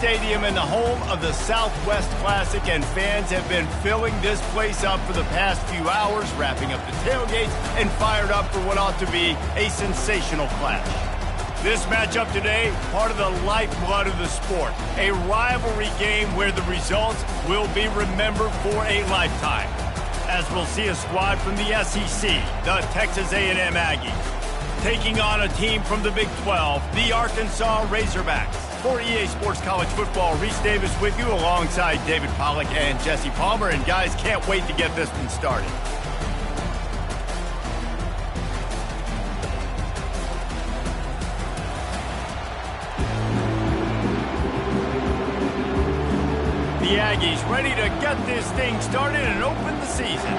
Stadium in the home of the Southwest Classic, and fans have been filling this place up for the past few hours, wrapping up the tailgates and fired up for what ought to be a sensational clash. This matchup today, part of the lifeblood of the sport, a rivalry game where the results will be remembered for a lifetime. As we'll see a squad from the SEC, the Texas A&M Aggies, taking on a team from the Big 12, the Arkansas Razorbacks. For EA Sports College Football, Reese Davis with you alongside David Pollack and Jesse Palmer. And guys, can't wait to get this one started. The Aggies ready to get this thing started and open the season.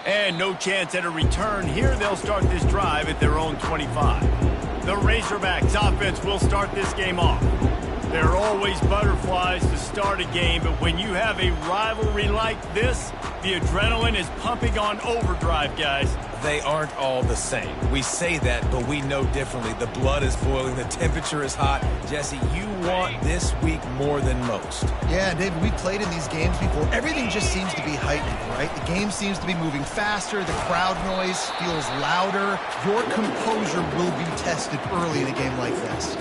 And no chance at a return here. They'll start this drive at their own 25. The Razorbacks offense will start this game off. There are always butterflies to start a game, but when you have a rivalry like this, the adrenaline is pumping on overdrive, guys. They aren't all the same. We say that, but we know differently. The blood is boiling. The temperature is hot. Jesse, you want this week more than most. Yeah, David, we played in these games before. Everything just seems to be heightened, right? The game seems to be moving faster. The crowd noise feels louder. Your composure will be tested early in a game like this.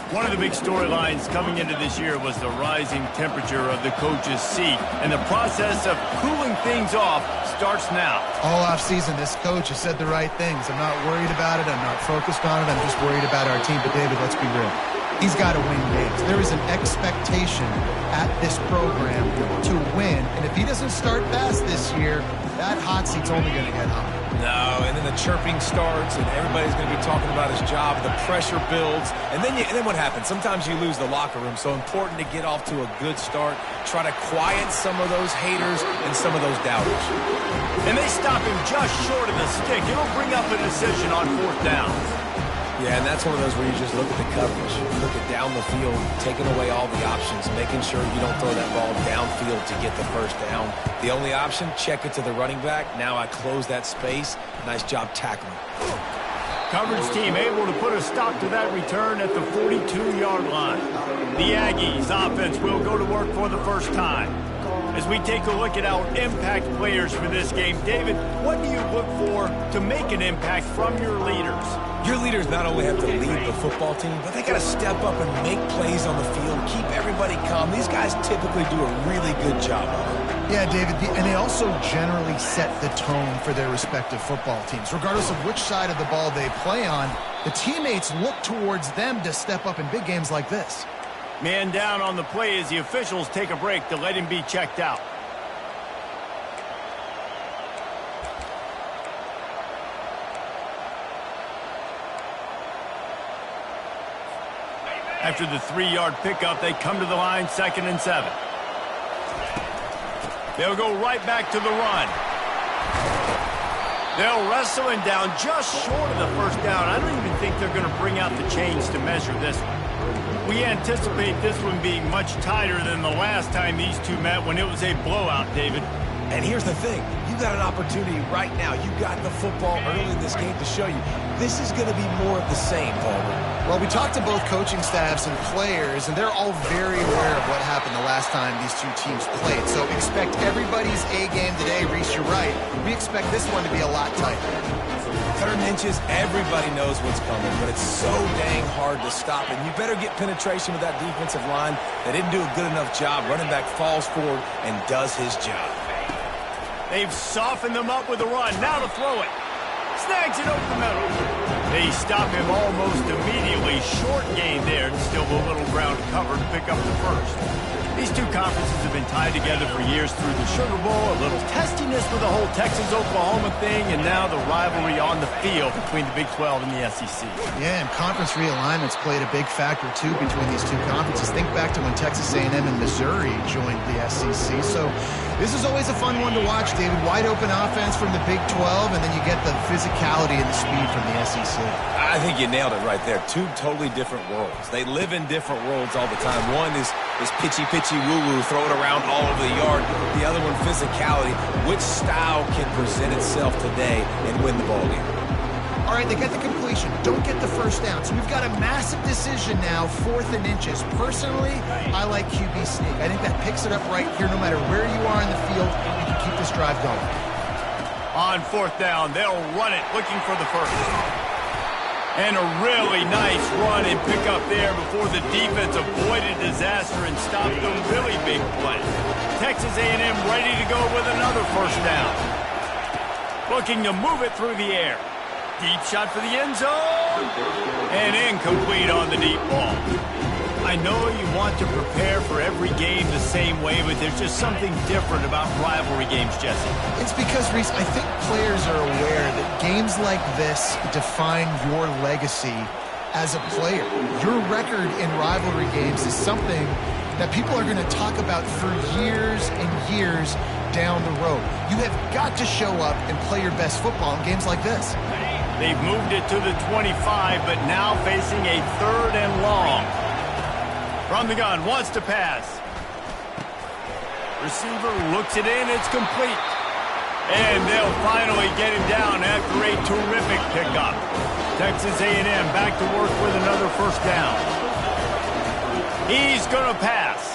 One of the big storylines coming into this year was the rising temperature of the coach's seat, and the process of cooling things off starts now. All offseason, this coach has said the right things. I'm not worried about it. I'm not focused on it. I'm just worried about our team. But, David, let's be real. He's got to win games. There is an expectation at this program to win, and if he doesn't start fast this year, that hot seat's only going to get hot. No, and then the chirping starts, and everybody's going to be talking about his job. The pressure builds, and then what happens? Sometimes you lose the locker room, so important to get off to a good start. Try to quiet some of those haters and some of those doubters. And they stop him just short of the stick. It'll bring up a decision on 4th down. Yeah, and that's one of those where you just look at the coverage. You look at down the field, taking away all the options, making sure you don't throw that ball downfield to get the first down. The only option, check it to the running back. Now I close that space. Nice job tackling. Coverage team able to put a stop to that return at the 42-yard line. The Aggies offense will go to work for the first time. As we take a look at our impact players for this game, David, what do you look for to make an impact from your leaders? Your leaders not only have to lead the football team, but they got to step up and make plays on the field, keep everybody calm. These guys typically do a really good job of it. Yeah, David, and they also generally set the tone for their respective football teams. Regardless of which side of the ball they play on, the teammates look towards them to step up in big games like this. Man down on the play as the officials take a break to let him be checked out. After the 3-yard pickup, they come to the line, 2nd and 7. They'll go right back to the run. They'll wrestle him down just short of the first down. I don't even think they're going to bring out the chains to measure this one. We anticipate this one being much tighter than the last time these two met when it was a blowout, David. And here's the thing. You got an opportunity right now. You got the football early in this game to show you. This is going to be more of the same, Palmer. Well, we talked to both coaching staffs and players, and they're all very aware of what happened the last time these two teams played. So expect everybody's A game today. Reese, you're right. We expect this one to be a lot tighter. 3rd and inches, everybody knows what's coming, but it's so dang hard to stop. And you better get penetration with that defensive line. They didn't do a good enough job. Running back falls forward and does his job. They've softened them up with a run. Now to throw it. Snags it over the middle. They stop him almost immediately. Short gain there, and still a little ground cover to pick up the first. These two conferences have been tied together for years through the Sugar Bowl, a little testiness with the whole Texas-Oklahoma thing, and now the rivalry on the field between the Big 12 and the SEC. Yeah, and conference realignments played a big factor, too, between these two conferences. Think back to when Texas A&M and Missouri joined the SEC. So this is always a fun one to watch, David. Wide open offense from the Big 12, and then you get the physicality and the speed from the SEC. I think you nailed it right there. Two totally different worlds. They live in different worlds all the time. One is pitchy woo-woo, throw it around all over the yard. The other one, physicality. Which style can present itself today and win the ball game? All right, they get the completion. Don't get the first down. So we've got a massive decision now, 4th and inches. Personally, I like QB sneak. I think that picks it up right here. No matter where you are in the field, you can keep this drive going. On 4th down, they'll run it, looking for the first. And a really nice run and pick up there before the defense avoided disaster and stopped the really big play. Texas A&M ready to go with another first down. Looking to move it through the air. Deep shot for the end zone. And incomplete on the deep ball. I know you want to prepare for every game the same way, but there's just something different about rivalry games, Jesse. It's because, Reese, I think players are aware that games like this define your legacy as a player. Your record in rivalry games is something that people are going to talk about for years and years down the road. You have got to show up and play your best football in games like this. They've moved it to the 25, but now facing a 3rd and long. From the gun, wants to pass. Receiver looks it in, it's complete. And they'll finally get him down after a terrific pickup. Texas A&M back to work with another first down. He's going to pass.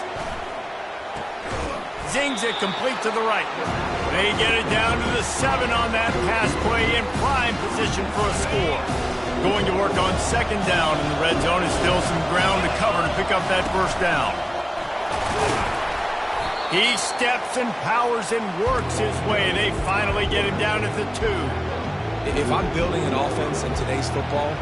Zings it complete to the right. They get it down to the 7 on that pass play in prime position for a score. Going to work on 2nd down in the red zone. Is still some ground to cover to pick up that first down. He steps and powers and works his way. They finally get him down at the 2. If I'm building an offense in today's football,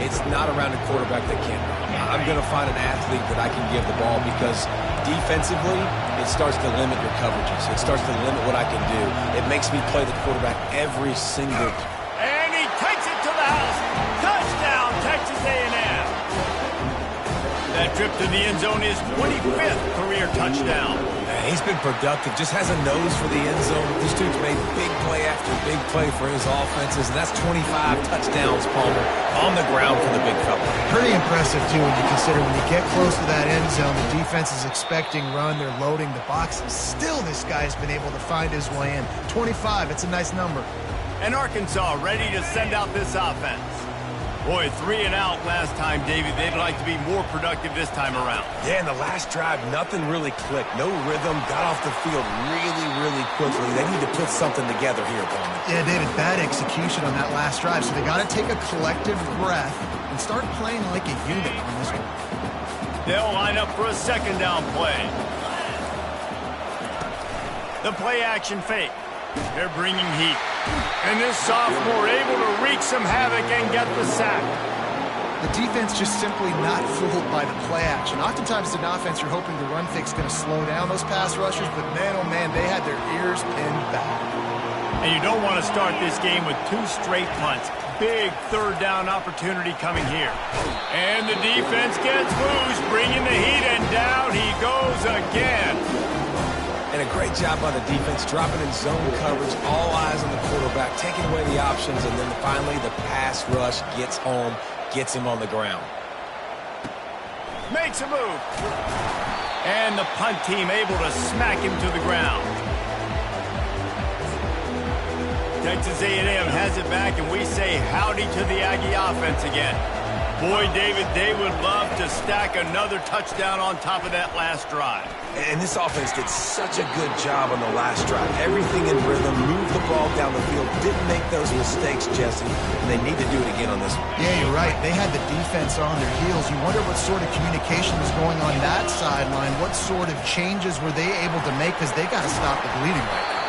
it's not around a quarterback that can't run. I'm going to find an athlete that I can give the ball because defensively, it starts to limit your coverages. It starts to limit what I can do. It makes me play the quarterback every single time. And he takes it to the house. Touchdown, Texas A&M. That trip to the end zone is 25th career touchdown. He's been productive, just has a nose for the end zone. This dude's made big play after big play for his offenses, and that's 25 touchdowns, Palmer, on the ground for the big fella. Pretty impressive, too, when you consider when you get close to that end zone, the defense is expecting run, they're loading the boxes. Still, this guy's been able to find his way in. 25, it's a nice number. And Arkansas ready to send out this offense. Boy, 3 and out last time, David. They'd like to be more productive this time around. Yeah, in the last drive, nothing really clicked. No rhythm, got off the field really quickly. They need to put something together here, Palmer. Yeah, David, bad execution on that last drive, so they got to take a collective breath and start playing like a unit on this one. They'll line up for a 2nd down play. The play action fake. They're bringing heat. And this sophomore able to wreak some havoc and get the sack. The defense just simply not fooled by the play action. Oftentimes, as an offense, you're hoping the run fix is going to slow down those pass rushers, but man, oh man, they had their ears pinned back. And you don't want to start this game with 2 straight punts. Big 3rd down opportunity coming here. And the defense gets loose, bringing the heat, and down he goes again. And a great job by the defense, dropping in zone coverage, all eyes on the quarterback, taking away the options, and then finally the pass rush gets home, gets him on the ground. Makes a move. And the punt team able to smack him to the ground. Texas A&M has it back, and we say howdy to the Aggie offense again. Boy, David, they would love to stack another touchdown on top of that last drive. And this offense did such a good job on the last drive. Everything in rhythm, moved the ball down the field, didn't make those mistakes, Jesse, and they need to do it again on this one. Yeah, you're right. They had the defense on their heels. You wonder what sort of communication was going on that sideline. What sort of changes were they able to make, because they got to stop the bleeding right now.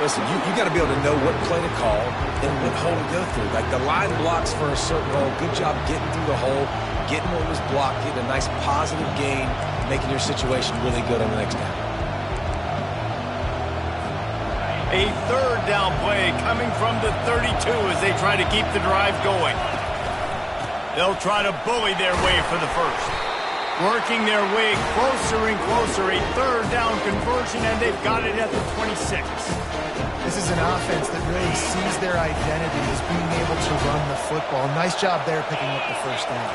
Listen, you got to be able to know what play to call and what hole to go through. Like the line blocks for a certain hole. Good job getting through the hole, getting what was blocked, getting a nice positive gain, making your situation really good on the next down. A 3rd down play coming from the 32 as they try to keep the drive going. They'll try to bully their way for the first. Working their way closer and closer. A 3rd down conversion, and they've got it at the 26. This is an offense that really sees their identity as being able to run the football. Nice job there picking up the first down.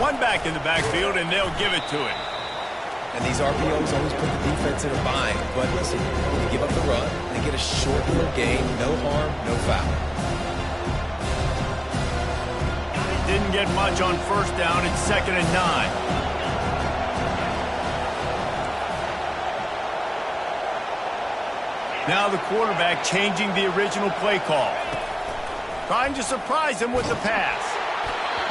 One back in the backfield, and they'll give it to him. And these RPOs always put the defense in a bind. But listen, when you give up the run, they get a short little gain, no harm, no foul. didn't get much on first down. It's 2nd and 9. Now the quarterback changing the original play call. Trying to surprise him with the pass.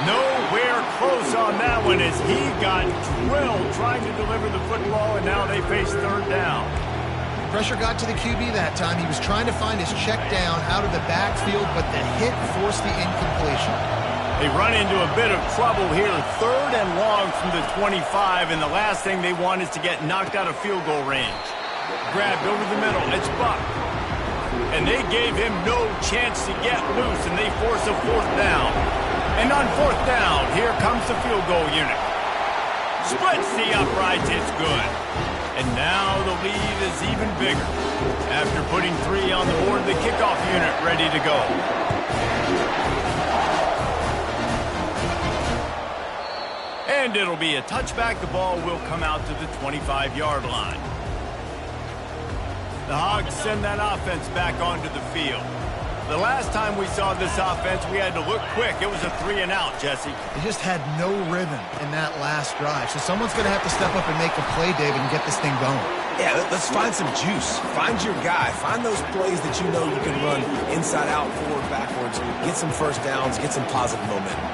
Nowhere close on that one as he got drilled trying to deliver the football, and now they face 3rd down. Pressure got to the QB that time. He was trying to find his check down out of the backfield, but the hit forced the incompletion. They run into a bit of trouble here. 3rd and long from the 25, and the last thing they want is to get knocked out of field goal range. Grabbed over the middle. It's Buck. And they gave him no chance to get loose, and they force a 4th down. And on 4th down, here comes the field goal unit. Splits the uprights. It's good. And now the lead is even bigger. After putting 3 on the board, the kickoff unit ready to go. And it'll be a touchback. The ball will come out to the 25-yard line. The Hogs send that offense back onto the field. The last time we saw this offense, we had to look quick. It was a 3-and-out, Jesse. They just had no rhythm in that last drive. So someone's going to have to step up and make a play, David, and get this thing going. Yeah, let's find some juice. Find your guy. Find those plays that you know you can run inside out, forward, backwards. Get some first downs. Get some positive momentum.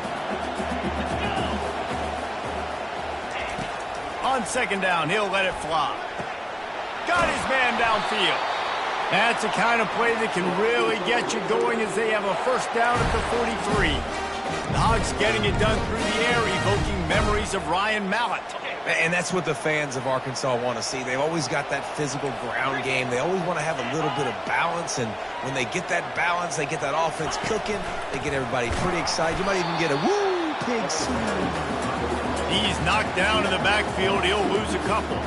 On 2nd down, he'll let it fly. Got his man downfield. That's the kind of play that can really get you going as they have a 1st down at the 43. The Hogs getting it done through the air, evoking memories of Ryan Mallett. And that's what the fans of Arkansas want to see. They've always got that physical ground game. They always want to have a little bit of balance, and when they get that balance, they get that offense cooking, they get everybody pretty excited. You might even get a woo, pig swing. He's knocked down in the backfield. He'll lose a couple.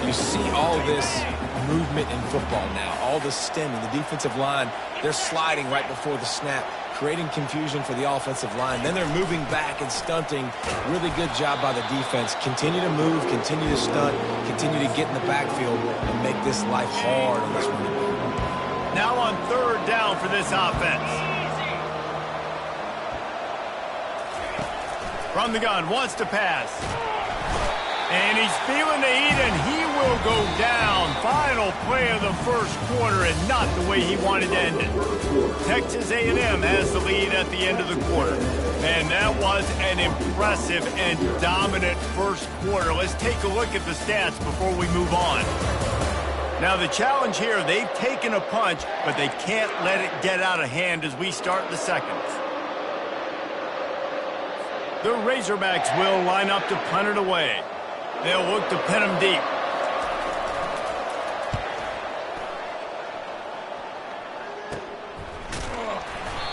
You see all this movement in football now, all the stemming, the defensive line, they're sliding right before the snap, creating confusion for the offensive line. Then they're moving back and stunting. Really good job by the defense. Continue to move, continue to stunt, continue to get in the backfield and make this life hard on this running back. Now on 3rd down for this offense. From the gun, wants to pass. And he's feeling the heat, and he will go down. Final play of the 1st quarter, and not the way he wanted to end it. Texas A&M has the lead at the end of the quarter. And that was an impressive and dominant 1st quarter. Let's take a look at the stats before we move on. Now, the challenge here, they've taken a punch, but they can't let it get out of hand as we start the 2nd. The Razorbacks will line up to punt it away. They'll look to pin him deep.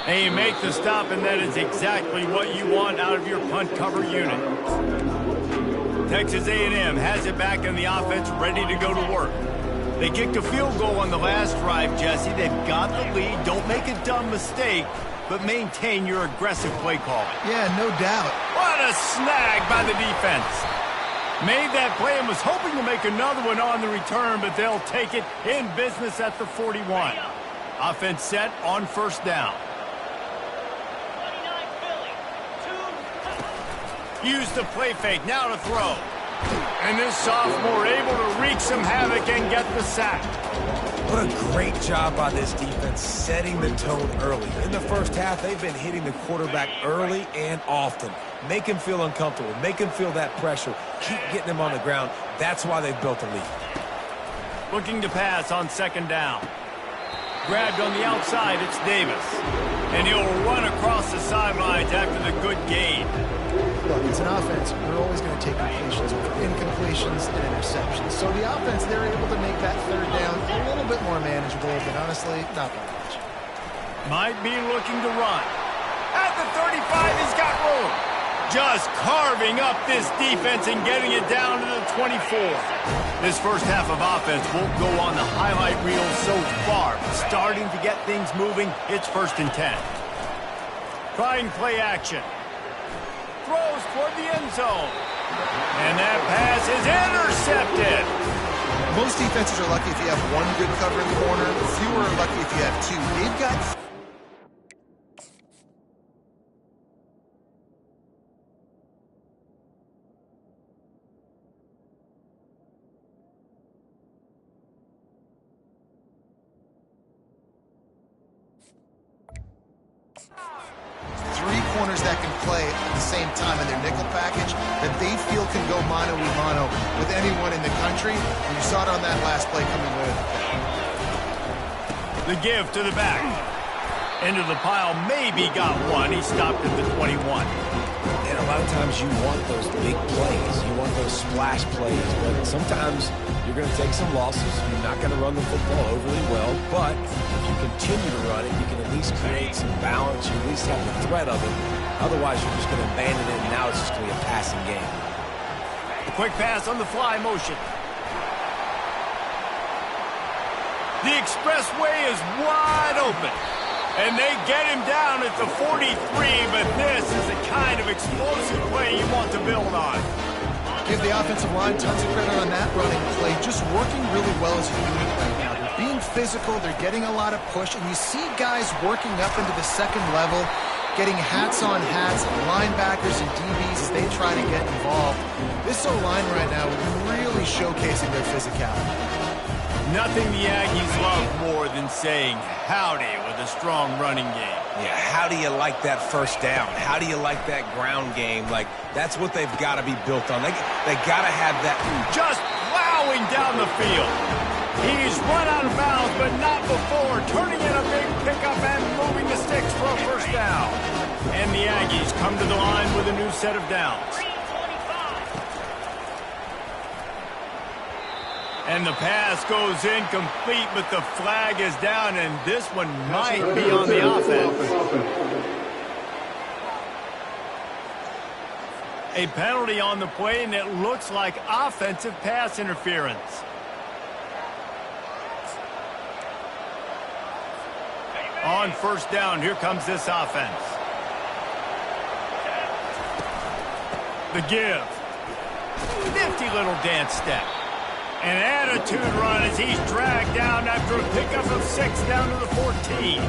And you make the stop, and that is exactly what you want out of your punt cover unit. Texas A&M has it back in the offense, ready to go to work. They kicked a field goal on the last drive, Jesse. They've got the lead. Don't make a dumb mistake, but maintain your aggressive play calling. Yeah, no doubt. What a snag by the defense. Made that play and was hoping to make another one on the return, but they'll take it in business at the 41. Offense set on 1st down. Use the play fake, now to throw. And this sophomore able to wreak some havoc and get the sack. What a great job by this defense setting the tone early. In the 1st half, they've been hitting the quarterback early and often. Make him feel uncomfortable. Make him feel that pressure. Keep getting him on the ground. That's why they've built a lead. Looking to pass on 2nd down. Grabbed on the outside, it's Davis. And he'll run across the sidelines after the good gain. Look, it's an offense. We're always going to take incompletions and interceptions. So the offense, they're able to make that 3rd down a little bit more manageable, but honestly, not that much. Might be looking to run. At the 35, he's got room. Just carving up this defense and getting it down to the 24. This 1st half of offense won't go on the highlight reel so far. Starting to get things moving, it's 1st and 10. Trying play action. Throws toward the end zone. And that pass is intercepted. Most defenses are lucky if you have one good cover in the corner. Fewer are lucky if you have 2. They've got Three corners that can play at the same time in their nickel package that they feel can go mano-a-mano with anyone in the country. And you saw it on that last play coming away with the pick. The give to the back. Into the pile, maybe got one. He stopped at the 21. And a lot of times you want those big plays. You want those splash plays. But sometimes you're going to take some losses. You're not going to run the football overly well. But if you continue to run it, you can at least create some balance. You at least have the threat of it. Otherwise, you're just going to abandon it, and now it's just going to be a passing game. A quick pass on the fly motion. The expressway is wide open. And they get him down at the 43, but this is the kind of explosive play you want to build on. Give the offensive line tons of credit on that running play. Just working really well as a unit right now. They're being physical. They're getting a lot of push. And you see guys working up into the second level, getting hats on hats, linebackers and DBs as they try to get involved. This O-line right now is really showcasing their physicality. Nothing the Aggies love more than saying howdy with a strong running game. Yeah, how do you like that first down? How do you like that ground game? Like, that's what they've got to be built on. They got to have that. Just plowing down the field. He's run out of bounds, but not before. Turning in a big pickup and moving the sticks for a first down. And the Aggies come to the line with a new set of downs. And the pass goes incomplete, but the flag is down, and this one might be on the offense. A penalty on the play, and it looks like offensive pass interference. On first down, here comes this offense. The give. Nifty little dance step. An attitude run as he's dragged down after a pickup of 6 down to the 14.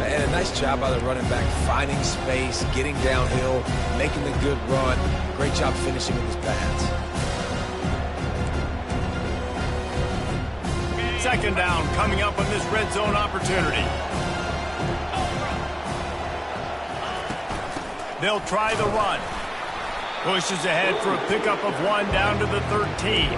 And a nice job by the running back, finding space, getting downhill, making the good run. Great job finishing with his pads. Second down coming up on this red zone opportunity. They'll try the run. Pushes ahead for a pickup of 1 down to the 13.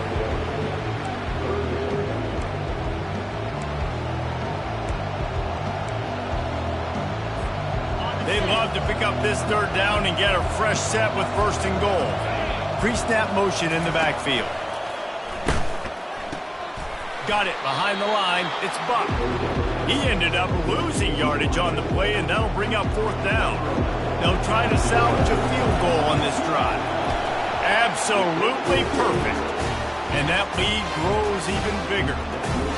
They'd love to pick up this third down and get a fresh set with first and goal. Pre-snap motion in the backfield. Got it behind the line. It's Buck. He ended up losing yardage on the play, and that'll bring up fourth down. They'll try to salvage a field goal on this drive. Absolutely perfect. And that lead grows even bigger.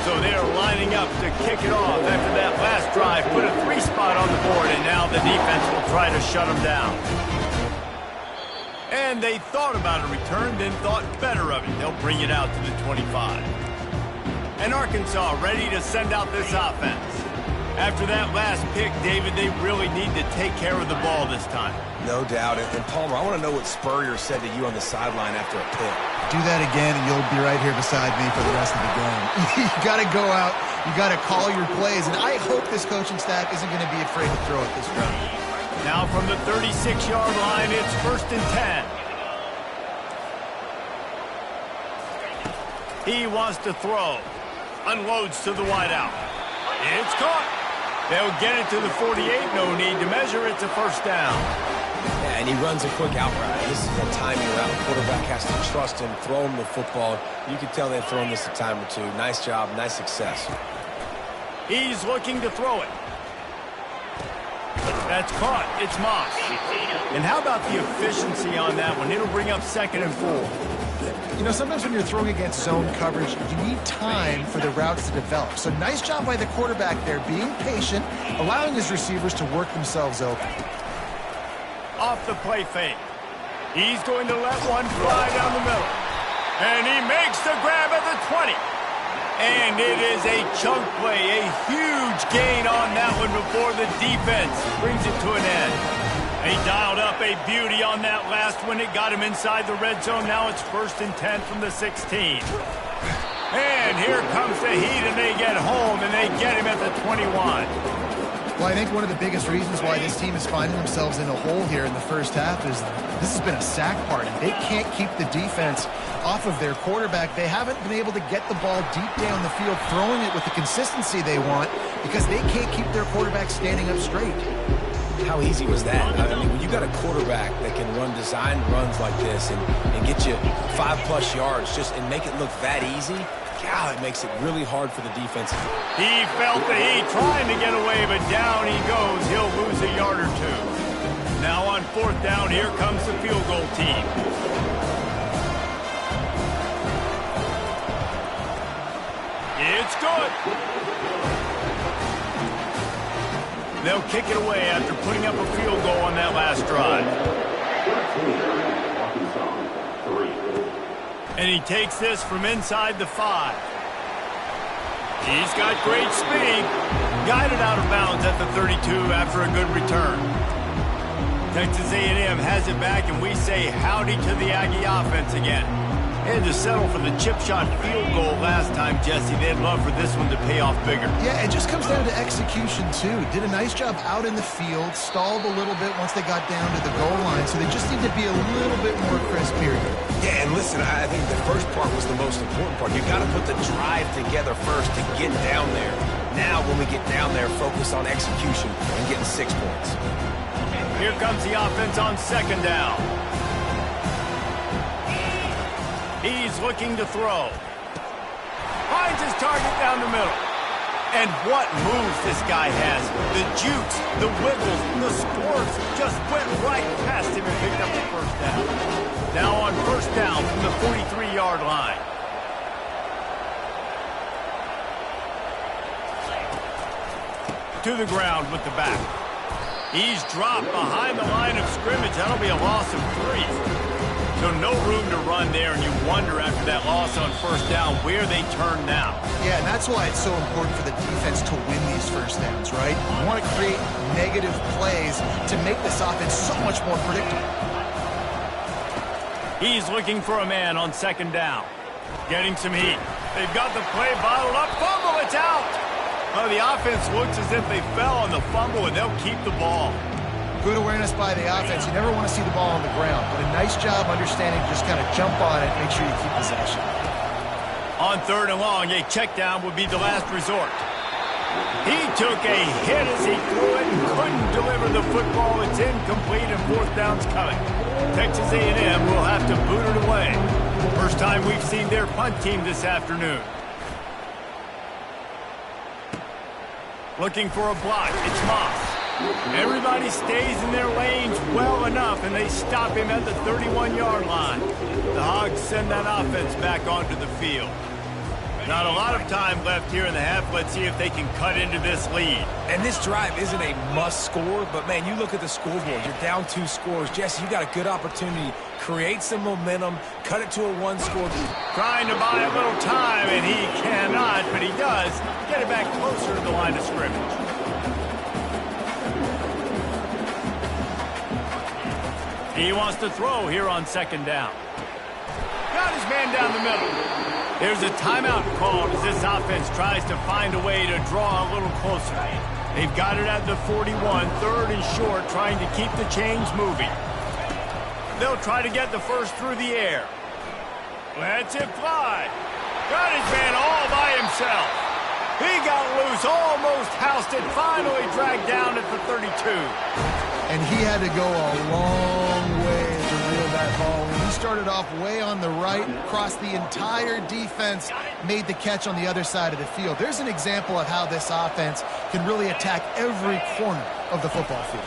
So they're lining up to kick it off after that last drive. Put a 3 spot on the board, and now the defense will try to shut them down. And they thought about a return, then thought better of it. They'll bring it out to the 25. And Arkansas ready to send out this offense. After that last pick, David, they really need to take care of the ball this time. No doubt. And Palmer, I want to know what Spurrier said to you on the sideline after a pick. Do that again, and you'll be right here beside me for the rest of the game. You got to go out. You got to call your plays. And I hope this coaching staff isn't going to be afraid to throw it this round. Now from the 36-yard line, it's 1st and 10. He wants to throw. Unloads to the wideout. It's caught. They'll get it to the 48. No need to measure. It's a first down. Yeah, and he runs a quick out route. This is a timing route. The quarterback has to trust him, throw him the football. You can tell they've thrown this a time or two. Nice job, nice success. He's looking to throw it. That's caught. It's Moss. And how about the efficiency on that one? It'll bring up 2nd and 4. You know, sometimes when you're throwing against zone coverage, you need time for the routes to develop. So nice job by the quarterback there, being patient, allowing his receivers to work themselves open. Off the play fake. He's going to let one fly down the middle. And he makes the grab at the 20. And it is a chunk play, a huge gain on that one before the defense brings it to an end. He dialed up a beauty on that last one. It got him inside the red zone. Now it's 1st and 10 from the 16. And here comes the heat, and they get home, and they get him at the 21. Well, I think one of the biggest reasons why this team is finding themselves in a hole here in the first half is this has been a sack party. They can't keep the defense off of their quarterback. They haven't been able to get the ball deep down the field, throwing it with the consistency they want because they can't keep their quarterback standing up straight. How easy was that? I mean, when you got a quarterback that can run designed runs like this and get you 5+ yards and make it look that easy, God, it makes it really hard for the defense. He felt the heat trying to get away, but down he goes. He'll lose a yard or two. Now on 4th down, here comes the field goal team. It's good. They'll kick it away after putting up a field goal on that last drive. And he takes this from inside the 5. He's got great speed. Guided out of bounds at the 32 after a good return. Texas A&M has it back, and we say howdy to the Aggie offense again. They had to settle for the chip shot field goal last time, Jesse. They'd love for this one to pay off bigger. Yeah, it just comes down to execution, too. Did a nice job out in the field, stalled a little bit once they got down to the goal line, so they just need to be a little bit more crisp here. Yeah, and listen, I think the first part was the most important part. You got to put the drive together first to get down there. Now, when we get down there, focus on execution and getting 6 points. Here comes the offense on 2nd down. He's looking to throw. Finds his target down the middle. And what moves this guy has. The jukes, the wiggles, the squirts just went right past him and picked up the 1st down. Now on 1st down from the 43-yard line. To the ground with the back. He's dropped behind the line of scrimmage. That'll be a loss of 3. So no room to run there, and you wonder after that loss on 1st down where they turn now. Yeah, and that's why it's so important for the defense to win these 1st downs, right? You want to create negative plays to make this offense so much more predictable. He's looking for a man on 2nd down. Getting some heat. They've got the play bottled up. Fumble, it's out! Well, the offense looks as if they fell on the fumble, and they'll keep the ball. Good awareness by the offense. You never want to see the ball on the ground, but a nice job understanding to just kind of jump on it, make sure you keep possession. On 3rd and long, a check down would be the last resort. He took a hit as he threw it and couldn't deliver the football. It's incomplete, and 4th down's coming. Texas A&M will have to boot it away. First time we've seen their punt team this afternoon. Looking for a block. It's Moss. Everybody stays in their lanes well enough, and they stop him at the 31-yard line. The Hogs send that offense back onto the field. Not a lot of time left here in the half. Let's see if they can cut into this lead. And this drive isn't a must score, but, man, you look at the scoreboard. You're down 2 scores. Jesse, you got a good opportunity. Create some momentum. Cut it to a 1-score. Trying to buy a little time, and he cannot, but he does get it back closer to the line of scrimmage. He wants to throw here on 2nd down. Got his man down the middle. There's a timeout called as this offense tries to find a way to draw a little closer. They've got it at the 41, 3rd and short, trying to keep the chains moving. They'll try to get the first through the air. Lets it fly. Got his man all by himself. He got loose, almost housed it, finally dragged down at the 32. And he had to go a long way to reel that ball. When he started off way on the right, crossed the entire defense, made the catch on the other side of the field. There's an example of how this offense can really attack every corner of the football field.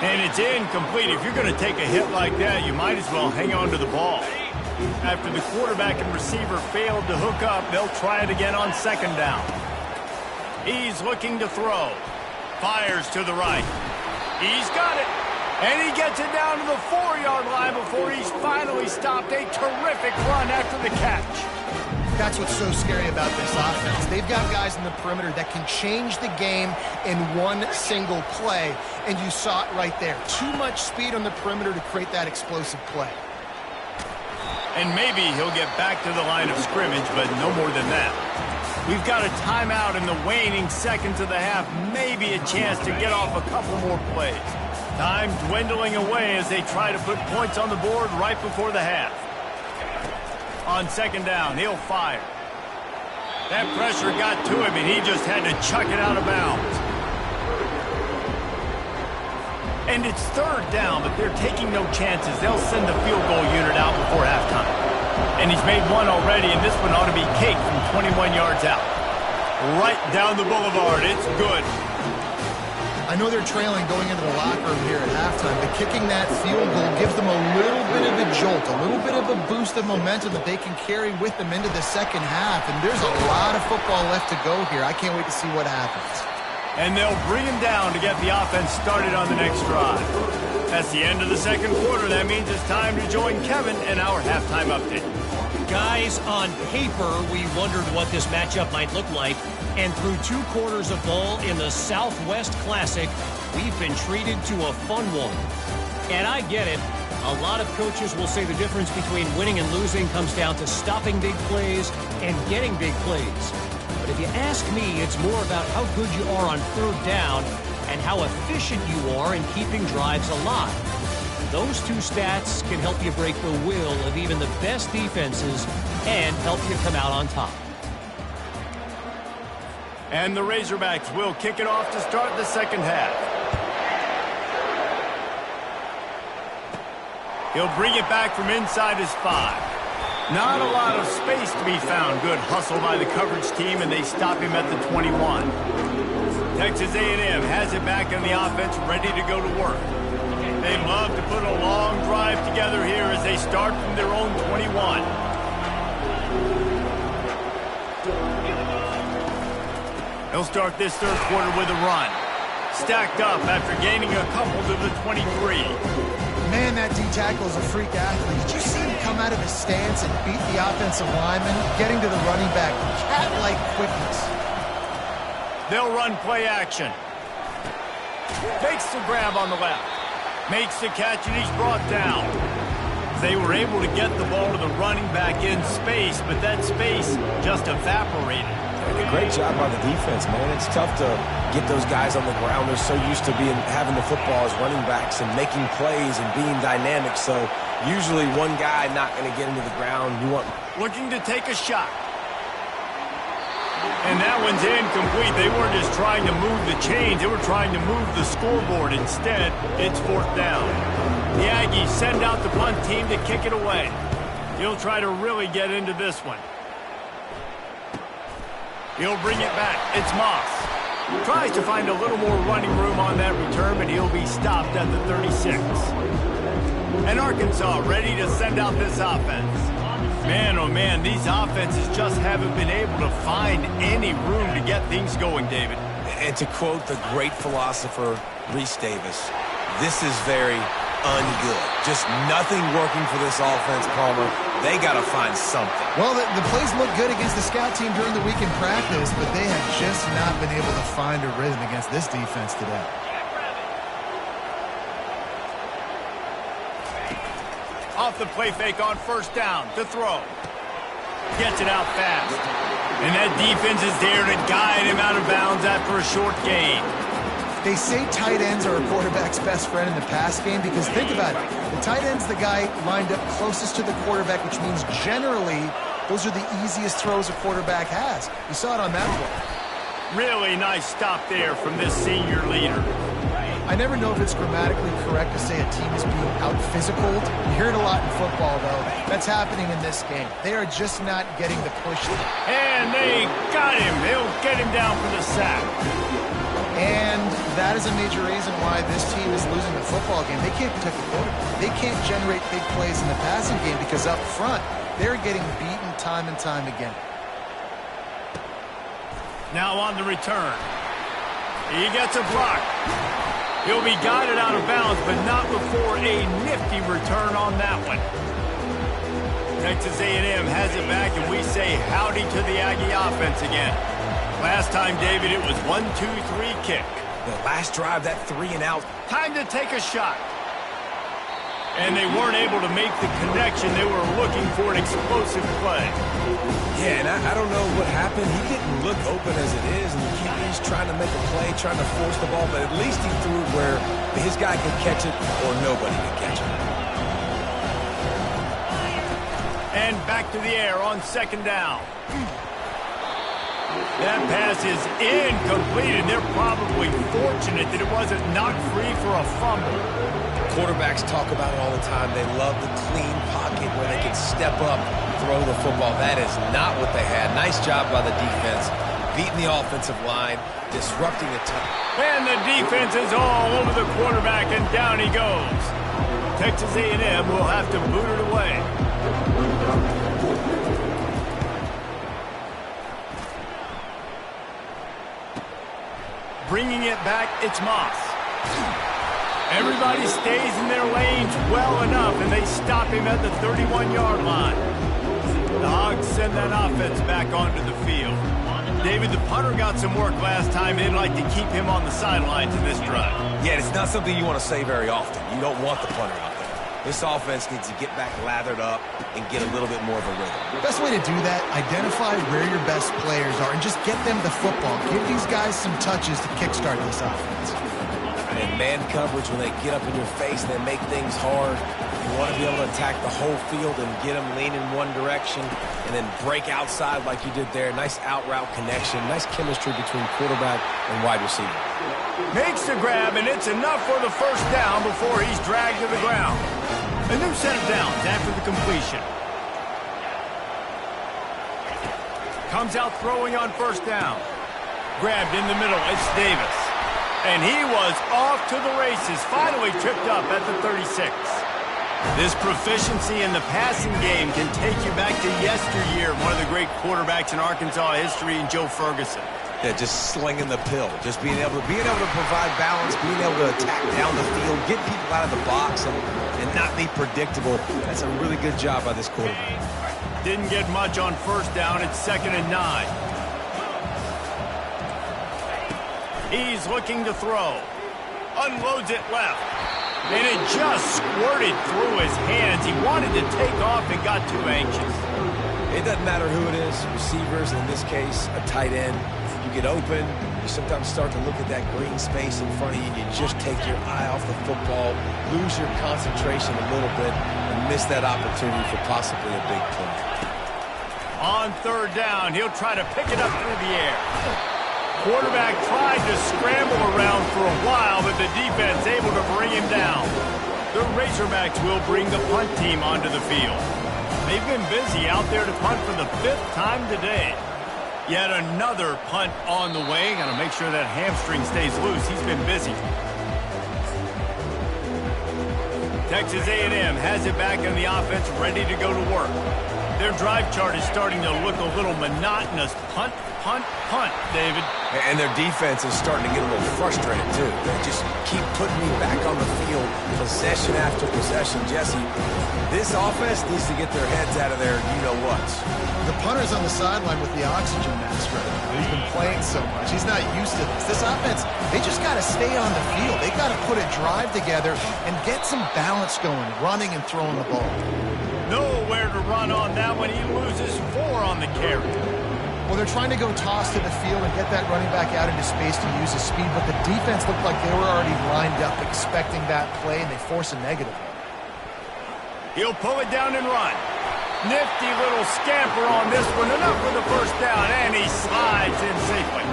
And it's incomplete. If you're going to take a hit like that, you might as well hang on to the ball. After the quarterback and receiver failed to hook up, they'll try it again on 2nd down. He's looking to throw. Fires to the right. He's got it. And he gets it down to the 4-yard line before he's finally stopped. A terrific run after the catch. That's what's so scary about this offense. They've got guys in the perimeter that can change the game in one single play, and you saw it right there. Too much speed on the perimeter to create that explosive play. And maybe he'll get back to the line of scrimmage, but no more than that. We've got a timeout in the waning seconds of the half. Maybe a chance to get off a couple more plays. Time dwindling away as they try to put points on the board right before the half. On second down, he'll fire. That pressure got to him, and he just had to chuck it out of bounds. And it's third down, but they're taking no chances. They'll send the field goal unit out before halftime. And he's made one already, and this one ought to be cake from 21 yards out. Right down the boulevard. It's good. I know they're trailing going into the locker room here at halftime, but kicking that field goal gives them a little bit of a jolt, a little bit of a boost of momentum that they can carry with them into the second half. And there's a lot of football left to go here. I can't wait to see what happens. And they'll bring him down to get the offense started on the next drive. That's the end of the second quarter. That means it's time to join Kevin in our halftime update. Guys, on paper, we wondered what this matchup might look like. And through 2 quarters of ball in the Southwest Classic, we've been treated to a fun one. And I get it. A lot of coaches will say the difference between winning and losing comes down to stopping big plays and getting big plays. But if you ask me, it's more about how good you are on third down and how efficient you are in keeping drives alive. Those 2 stats can help you break the will of even the best defenses and help you come out on top. And the Razorbacks will kick it off to start the second half. He'll bring it back from inside his 5. Not a lot of space to be found. Good hustle by the coverage team, and they stop him at the 21. Texas A&M has it back on the offense, ready to go to work. They love to put a long drive together here as they start from their own 21. They'll start this third quarter with a run. Stacked up after gaining a couple to the 23. Man, that D-tackle is a freak athlete. Did you see him come out of his stance and beat the offensive lineman, getting to the running back? Cat-like quickness. They'll run play action. Takes the grab on the left. Makes the catch, and he's brought down. They were able to get the ball to the running back in space, but that space just evaporated. Great job by the defense, man. It's tough to get those guys on the ground. They're so used to having the football as running backs and making plays and being dynamic. So usually one guy not going to get into the ground. You want looking to take a shot. And that one's incomplete. They weren't just trying to move the chains. They were trying to move the scoreboard. Instead, it's fourth down. The Aggies send out the punt team to kick it away. He'll try to really get into this one. He'll bring it back. It's Moss. Tries to find a little more running room on that return, but he'll be stopped at the 36. And Arkansas ready to send out this offense. Man, oh man, these offenses just haven't been able to find any room to get things going, David. And to quote the great philosopher, Reese Davis, this is very ungood. Just nothing working for this offense, Palmer. They got to find something. Well, the plays look good against the scout team during the week in practice, but they have just not been able to find a rhythm against this defense today. Off the play fake on first down to throw. Gets it out fast. And that defense is there to guide him out of bounds after a short gain. They say tight ends are a quarterback's best friend in the pass game because think about it. The tight end's the guy lined up closest to the quarterback, which means generally those are the easiest throws a quarterback has. You saw it on that play. Really nice stop there from this senior leader. I never know if it's grammatically correct to say a team is being out-physicaled. You hear it a lot in football, though. That's happening in this game. They are just not getting the push. And they got him. They'll get him down for the sack. And that is a major reason why this team is losing the football game. They can't protect the quarterback. They can't generate big plays in the passing game because up front, they're getting beaten time and time again. Now on the return. He gets a block. He'll be guided out of bounds, but not before a nifty return on that one. Texas A&M has it back, and we say howdy to the Aggie offense again. Last time, David, it was 1-2-3 kick. The last drive, that 3 and out. Time to take a shot. And they weren't able to make the connection. They were looking for an explosive play. Yeah, and I don't know what happened. He didn't look open as it is, and the QB's trying to make a play, trying to force the ball, but at least he threw it where his guy could catch it or nobody could catch it. And back to the air on second down. That pass is incomplete, and they're probably fortunate that it wasn't knocked free for a fumble. Quarterbacks talk about it all the time. They love the clean pocket where they can step up, throw the football. That is not what they had. Nice job by the defense, beating the offensive line, disrupting the time. And the defense is all over the quarterback, and down he goes. Texas A&M will have to boot it away. Bringing it back, it's Moss. Everybody stays in their lanes well enough, and they stop him at the 31-yard line. The Hogs send that offense back onto the field. David, the punter got some work last time. They'd like to keep him on the sidelines in this drive. Yeah, it's not something you want to say very often. You don't want the punter out there. This offense needs to get back lathered up and get a little bit more of a rhythm. The best way to do that, identify where your best players are and just get them the football. Give these guys some touches to kickstart this offense. And man coverage, when they get up in your face and they make things hard, you want to be able to attack the whole field and get them leaning one direction and then break outside like you did there. Nice out route connection, nice chemistry between quarterback and wide receiver. Makes the grab, and it's enough for the first down before he's dragged to the ground. A new set of downs after the completion. Comes out throwing on first down. Grabbed in the middle, it's Davis. And he was off to the races, finally tripped up at the 36. This proficiency in the passing game can take you back to yesteryear, one of the great quarterbacks in Arkansas history, in Joe Ferguson. Yeah, just slinging the pill, just being able to provide balance, being able to attack down the field, get people out of the box, and not be predictable. That's a really good job by this quarterback. Didn't get much on first down. It's 2nd and 9. He's looking to throw. Unloads it left. And it just squirted through his hands. He wanted to take off and got too anxious. It doesn't matter who it is, receivers, in this case, a tight end. You get open, you sometimes start to look at that green space in front of you, and you just take your eye off the football, lose your concentration a little bit, and miss that opportunity for possibly a big play. On third down, he'll try to pick it up through the air. Quarterback tried to scramble around for a while, but the defense able to bring him down. The Razorbacks will bring the punt team onto the field. They've been busy out there to punt for the 5th time today. Yet another punt on the way. Got to make sure that hamstring stays loose. He's been busy. Texas A&M has it back in the offense, ready to go to work. Their drive chart is starting to look a little monotonous. Punt, punt, punt, David. And their defense is starting to get a little frustrated, too. They just keep putting me back on the field, possession after possession. Jesse, this offense needs to get their heads out of their you-know-whats. The punter's on the sideline with the oxygen mask right now. He's been playing so much. He's not used to this. This offense, they just got to stay on the field. They got to put a drive together and get some balance going, running and throwing the ball. Nowhere to run on that one. He loses 4 on the carry. Well, they're trying to go toss to the field and get that running back out into space to use his speed, but the defense looked like they were already lined up expecting that play, and they force a negative. He'll pull it down and run. Nifty little scamper on this one. Enough for the first down, and he slides in safely.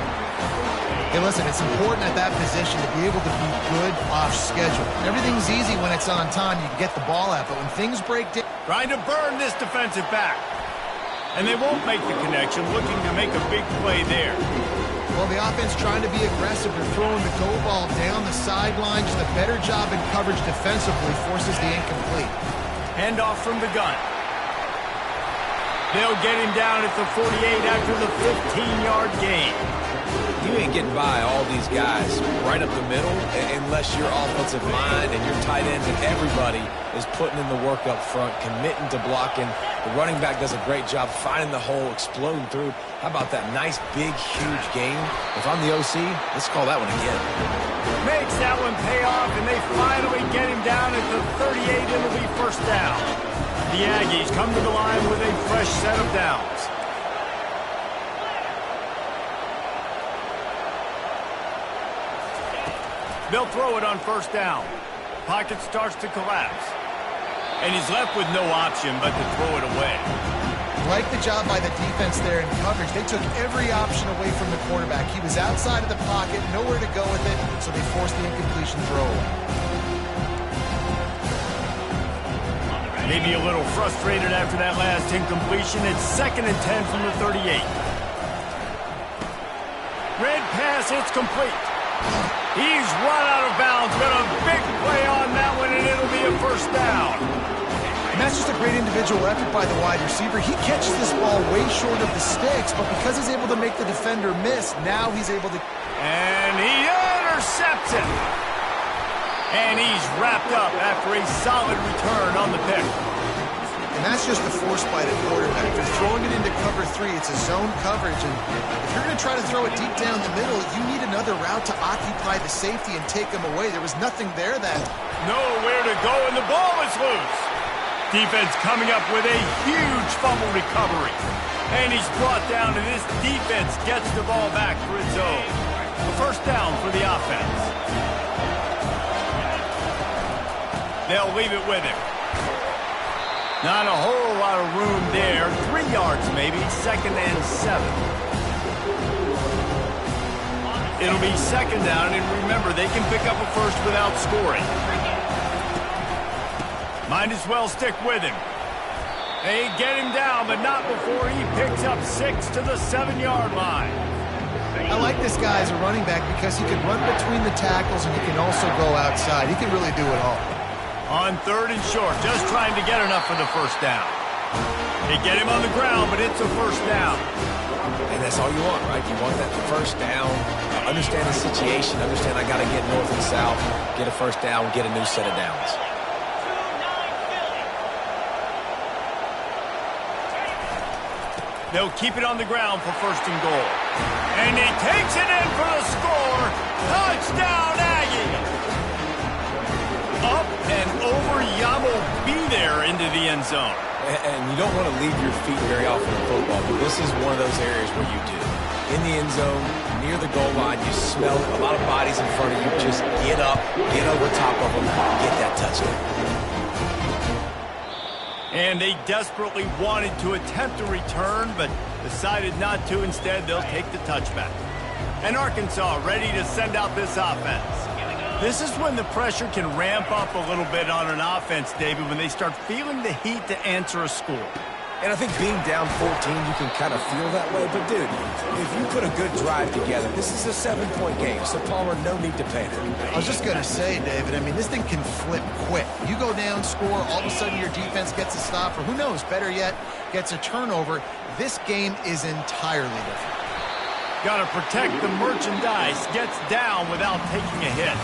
Hey, listen, it's important at that position to be able to be good off schedule. Everything's easy when it's on time. You can get the ball out, but when things break down... Trying to burn this defensive back. And they won't make the connection, looking to make a big play there. Well, the offense trying to be aggressive. They're throwing the go ball down the sideline. Just a better job in coverage defensively forces the incomplete. Handoff from the gun. They'll get him down at the 48 after the 15-yard gain. You ain't getting by all these guys right up the middle unless your offensive line and your tight ends and everybody is putting in the work up front, committing to blocking. The running back does a great job finding the hole, exploding through. How about that nice, big, huge gain? If I'm the OC, let's call that one again. Makes that one pay off, and they finally get him down at the 38 in the lead. down. The Aggies come to the line with a fresh set of downs. They'll throw it on first down. Pocket starts to collapse. And he's left with no option but to throw it away. Like the job by the defense there in coverage. They took every option away from the quarterback. He was outside of the pocket, nowhere to go with it, so they forced the incompletion throw. Maybe a little frustrated after that last incompletion. It's 2nd and 10 from the 38. Red pass, it's complete. He's run out of bounds, but a big play on that one, and it'll be a first down. And that's just a great individual effort by the wide receiver. He catches this ball way short of the sticks, but because he's able to make the defender miss, now he's able to... And he intercepts it. And he's wrapped up after a solid return on the pick. And that's just the force by the quarterback. They're throwing it into cover 3. It's a zone coverage, and if you're going to try to throw it deep down the middle, you need another route to occupy the safety and take him away. There was nothing there that... Nowhere to go, and the ball is loose. Defense coming up with a huge fumble recovery. And he's brought down, and this defense gets the ball back for its own. A first down for the offense. They'll leave it with him. Not a whole lot of room there. 3 yards maybe, 2nd and 7. It'll be 2nd down, and remember, they can pick up a first without scoring. Might as well stick with him. They get him down, but not before he picks up 6 to the 7-yard line. I like this guy as a running back because he can run between the tackles and he can also go outside. He can really do it all. On 3rd and short, just trying to get enough for the first down. They get him on the ground, but it's a first down. And that's all you want, right? You want that first down. Understand the situation. Understand I got to get north and south, get a first down, get a new set of downs. They'll keep it on the ground for 1st and goal. And he takes it in for the score. Touchdown, Aggie! Up and over, Yamo be there into the end zone. And you don't want to leave your feet very often in football, but this is one of those areas where you do. In the end zone, near the goal line, you smell a lot of bodies in front of you. Just get up, get over top of them, get that touchdown. And they desperately wanted to attempt a return, but decided not to. Instead, they'll take the touchback. And Arkansas ready to send out this offense. This is when the pressure can ramp up a little bit on an offense, David, when they start feeling the heat to answer a score. And I think being down 14, you can kind of feel that way. But, dude, if you put a good drive together, this is a 7-point game. So, Palmer, no need to panic. I was just going to say, David, I mean, this thing can flip quick. You go down, score, all of a sudden your defense gets a stop, or who knows, better yet, gets a turnover. This game is entirely different. Got to protect the merchandise. Gets down without taking a hit.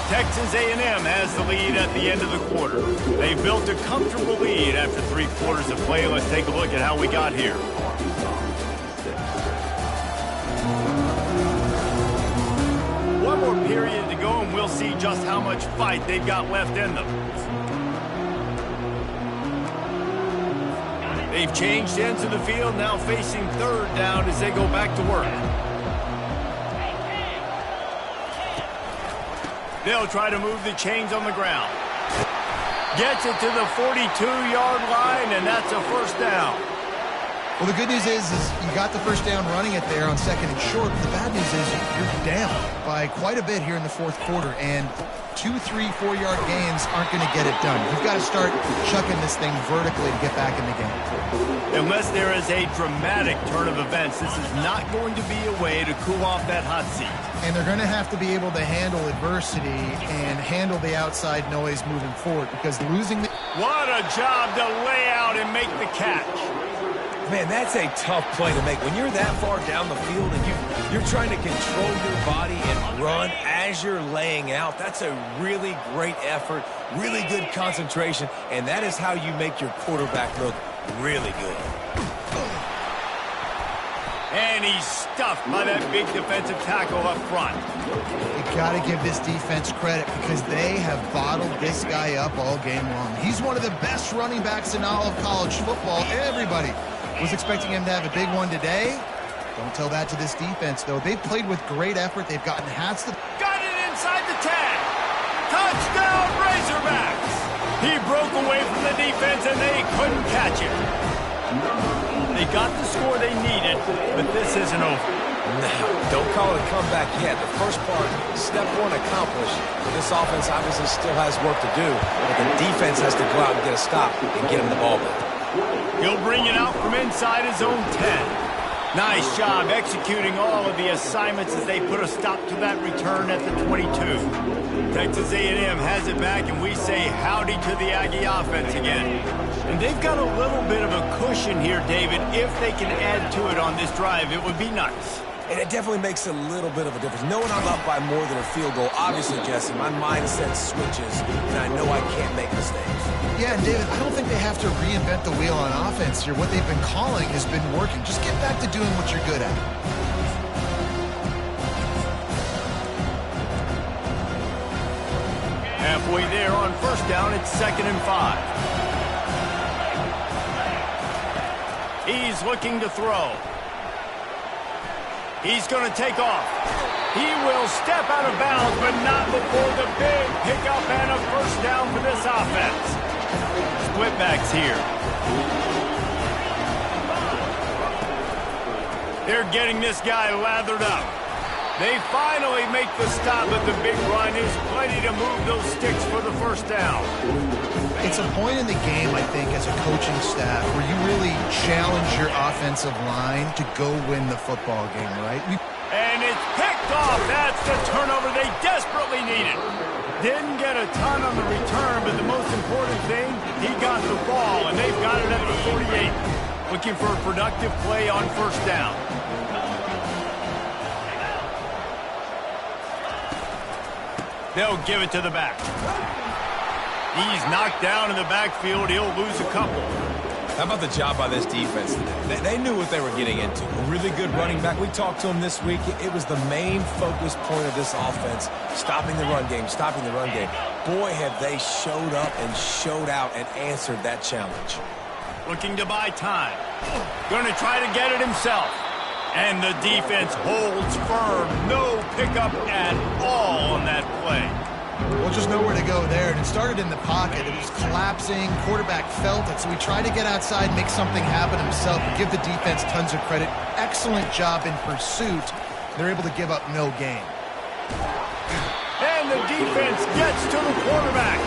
Texas A&M has the lead at the end of the quarter. They built a comfortable lead after 3 quarters of play. Let's take a look at how we got here. One more period to go, and we'll see just how much fight they've got left in them. They've changed ends of the field, now facing 3rd down as they go back to work. They'll try to move the chains on the ground. Gets it to the 42-yard line, and that's a first down. Well, the good news is you got the first down running it there on 2nd and short. But the bad news is you're down by quite a bit here in the 4th quarter, and 2, 3, 4-yard gains aren't going to get it done. You've got to start chucking this thing vertically to get back in the game. Unless there is a dramatic turn of events, this is not going to be a way to cool off that hot seat. And they're going to have to be able to handle adversity and handle the outside noise moving forward, because losing the... What a job to lay out and make the catch. Man, that's a tough play to make. When you're that far down the field and you're trying to control your body and run as you're laying out, that's a really great effort, really good concentration, and that is how you make your quarterback look really good. And he's stuffed by that big defensive tackle up front. You got to give this defense credit because they have bottled this guy up all game long. He's one of the best running backs in all of college football. Everybody was expecting him to have a big one today. Don't tell that to this defense, though. They've played with great effort. They've gotten hats to... Got it inside the 10. Touchdown, Razorbacks. He broke away from the defense, and they couldn't catch him. They got the score they needed, but this isn't over. No, don't call it a comeback yet. The first part, step one accomplished. But this offense obviously still has work to do. But the defense has to go out and get a stop and get him the ball back. He'll bring it out from inside his own 10. Nice job executing all of the assignments as they put a stop to that return at the 22. Texas A&M has it back, and we say howdy to the Aggie offense again. And they've got a little bit of a cushion here, David. If they can add to it on this drive, it would be nice. And it definitely makes a little bit of a difference. Knowing I'm up by more than a field goal, obviously, Jesse, my mindset switches, and I know I can't make mistakes. Yeah, and David, I don't think they have to reinvent the wheel on offense here. What they've been calling has been working. Just get back to doing what you're good at. Halfway there on first down, it's 2nd and 5. He's looking to throw. He's going to take off. He will step out of bounds, but not before the big pickup and a first down for this offense. Split backs here. They're getting this guy lathered up. They finally make the stop, but the big run is plenty to move those sticks for the first down. It's a point in the game, I think, as a coaching staff, where you really challenge your offensive line to go win the football game, right? And it's picked off. That's the turnover they desperately needed. Didn't get a ton on the return, but the most important thing, he got the ball, and they've got it at the 48. Looking for a productive play on first down. They'll give it to the back. He's knocked down in the backfield. He'll lose a couple. How about the job by this defense today? They knew what they were getting into. A really good running back. We talked to him this week. It was the main focus point of this offense, stopping the run game, stopping the run game. Boy, have they showed up and showed out and answered that challenge. Looking to buy time. Going to try to get it himself. And the defense holds firm. No pickup at all on that play. Well, just nowhere to go there. And it started in the pocket. It was collapsing. Quarterback felt it, so he tried to get outside, make something happen himself, and give the defense tons of credit. Excellent job in pursuit. They're able to give up no gain. And the defense gets to the quarterback.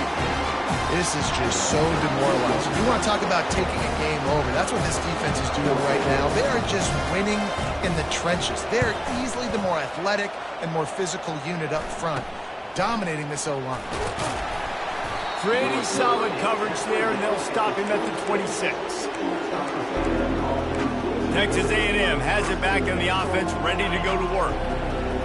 This is just so demoralizing. You want to talk about taking a game over. That's what this defense is doing right now. They are just winning in the trenches. They're easily the more athletic and more physical unit up front, dominating this O-line. Pretty solid coverage there, and they'll stop him at the 26. Texas A&M has it back on the offense, ready to go to work.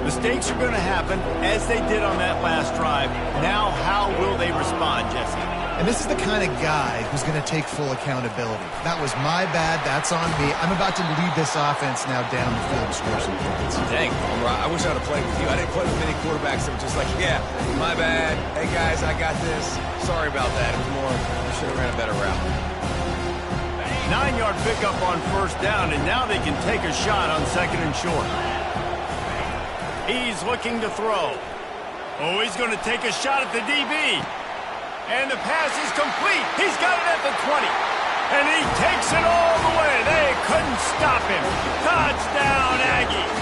Mistakes are going to happen, as they did on that last drive. Now, how will they respond, Jesse? And this is the kind of guy who's going to take full accountability. That was my bad. That's on me. I'm about to lead this offense now down the field to score some points. Dang, I wish I would have played with you. I didn't play with many quarterbacks that were just like, yeah, my bad. Hey, guys, I got this. Sorry about that. It was more, I should have ran a better route. 9-yard pickup on first down, and now they can take a shot on 2nd and short. He's looking to throw. Oh, he's going to take a shot at the DB. And the pass is complete. He's got it at the 20. And he takes it all the way. They couldn't stop him. Touchdown, Aggie.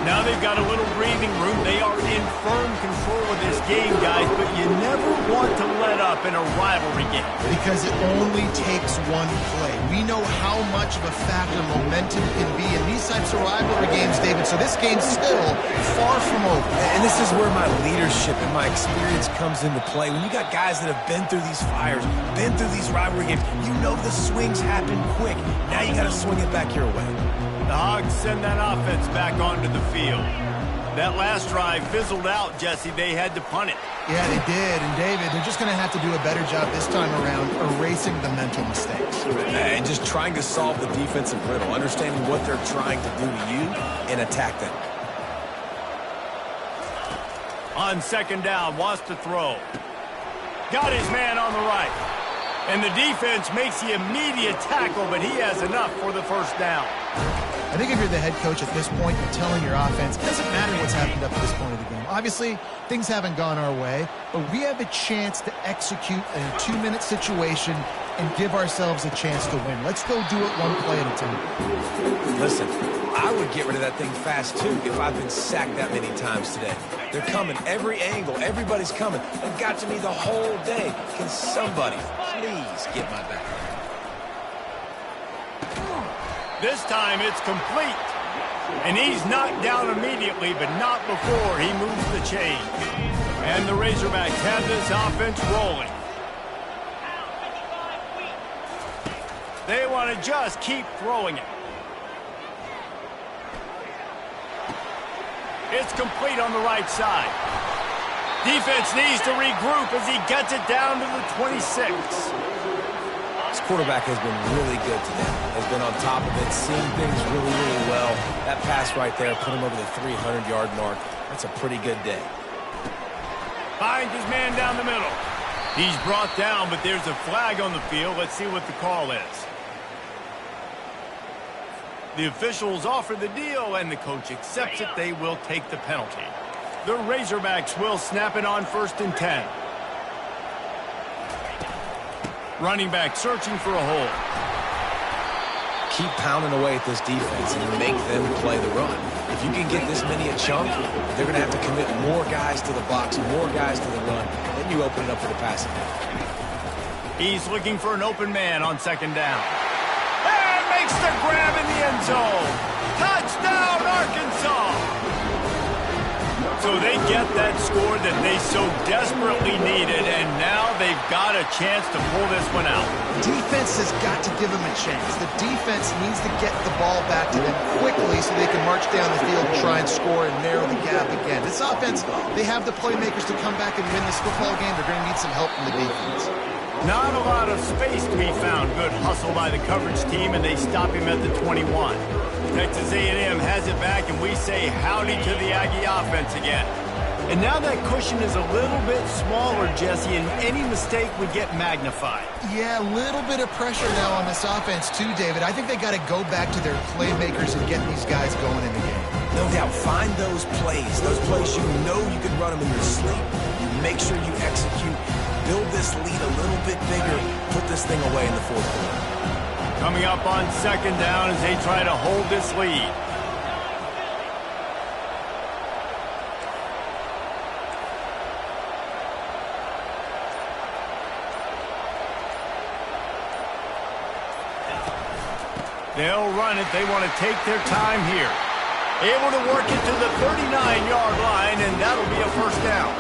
Now they've got a little breathing room. They are in firm control of this game, guys, but you never want to let up in a rivalry game. Because it only takes one play. We know how much of a factor momentum can be in these types of rivalry games, David, so this game's still far from over. And this is where my leadership and my experience comes into play. When you got guys that have been through these fires, been through these rivalry games, you know the swings happen quick. Now you got to swing it back your way. The Hogs send that offense back onto the field. That last drive fizzled out, Jesse. They had to punt it. Yeah, they did. And, David, they're just going to have to do a better job this time around erasing the mental mistakes. And just trying to solve the defensive riddle, understanding what they're trying to do to you and attack them. On second down, wants to throw. Got his man on the right. And the defense makes the immediate tackle, but he has enough for the first down. I think if you're the head coach at this point, you're telling your offense, it doesn't matter what's happened up to this point of the game. Obviously, things haven't gone our way, but we have a chance to execute in a 2-minute situation and give ourselves a chance to win. Let's go do it one play at a time. Listen, I would get rid of that thing fast, too, if I've been sacked that many times today. They're coming every angle. Everybody's coming. They've got to me the whole day. Can somebody please get my back? This time it's complete. And he's knocked down immediately, but not before he moves the chain. And the Razorbacks have this offense rolling. They want to just keep throwing it. It's complete on the right side. Defense needs to regroup as he gets it down to the 26. This quarterback has been really good today. Has been on top of it, seeing things really, really well. That pass right there put him over the 300-yard mark. That's a pretty good day. Finds his man down the middle. He's brought down, but there's a flag on the field. Let's see what the call is. The officials offer the deal, and the coach accepts it. They will take the penalty. The Razorbacks will snap it on 1st and 10. Running back searching for a hole. Keep pounding away at this defense and make them play the run. If you can get this many a chunk, they're going to have to commit more guys to the box, more guys to the run. Then you open it up for the passing game. He's looking for an open man on second down. And makes the grab in the end zone. Touchdown, Arkansas! So they get that score that they so desperately needed, and now they've got a chance to pull this one out. Defense has got to give them a chance. The defense needs to get the ball back to them quickly so they can march down the field and try and score and narrow the gap again. This offense, they have the playmakers to come back and win this football game. They're going to need some help from the defense. Not a lot of space to be found. Good hustle by the coverage team, and they stop him at the 21. Texas A&M has it back, and we say howdy to the Aggie offense again. And now that cushion is a little bit smaller, Jesse, and any mistake would get magnified. Yeah, a little bit of pressure now on this offense too, David. I think they got to go back to their playmakers and get these guys going in the game. No doubt, find those plays you know you can run them in your sleep. You make sure you execute, build this lead a little bit bigger, put this thing away in the 4th quarter. Coming up on second down as they try to hold this lead. They'll run it. They want to take their time here. Able to work it to the 39-yard line, and that'll be a first down.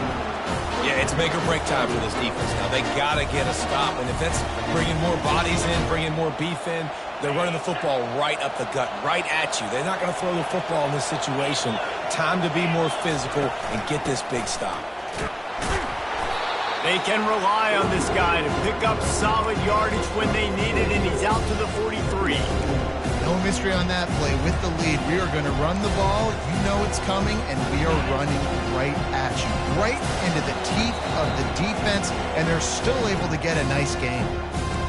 Yeah, it's make or break time for this defense. Now, they got to get a stop, and if that's bringing more bodies in, bringing more beef in, they're running the football right up the gut, right at you. They're not going to throw the football in this situation. Time to be more physical and get this big stop. They can rely on this guy to pick up solid yardage when they need it, and he's out to the 43. No mystery on that play. With the lead, we are going to run the ball. You know it's coming, and we are running right at you, right into the teeth of the defense, and they're still able to get a nice game.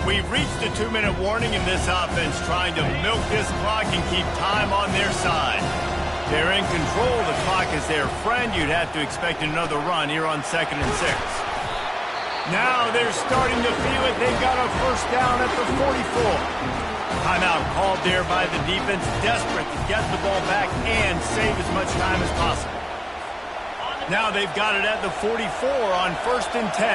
We've reached the 2-minute warning in this offense, trying to milk this clock and keep time on their side. They're in control. The clock is their friend. You'd have to expect another run here on 2nd and 6. Now they're starting to feel it. They've got a first down at the 44. Timeout called there by the defense, desperate to get the ball back and save as much time as possible. Now they've got it at the 44 on 1st and 10.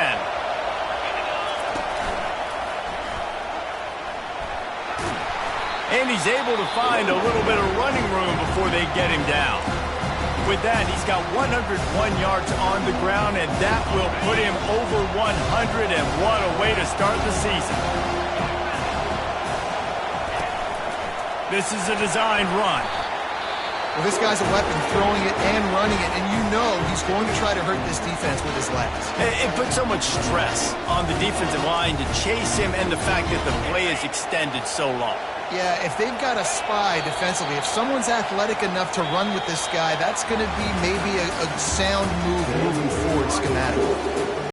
And he's able to find a little bit of running room before they get him down. With that, he's got 101 yards on the ground, and that will put him over 100, and what a way to start the season. This is a designed run. Well, this guy's a weapon, throwing it and running it, and you know he's going to try to hurt this defense with his legs. It puts so much stress on the defensive line to chase him, and the fact that the play is extended so long. Yeah, if they've got a spy defensively, if someone's athletic enough to run with this guy, that's going to be maybe a sound move moving forward schematically.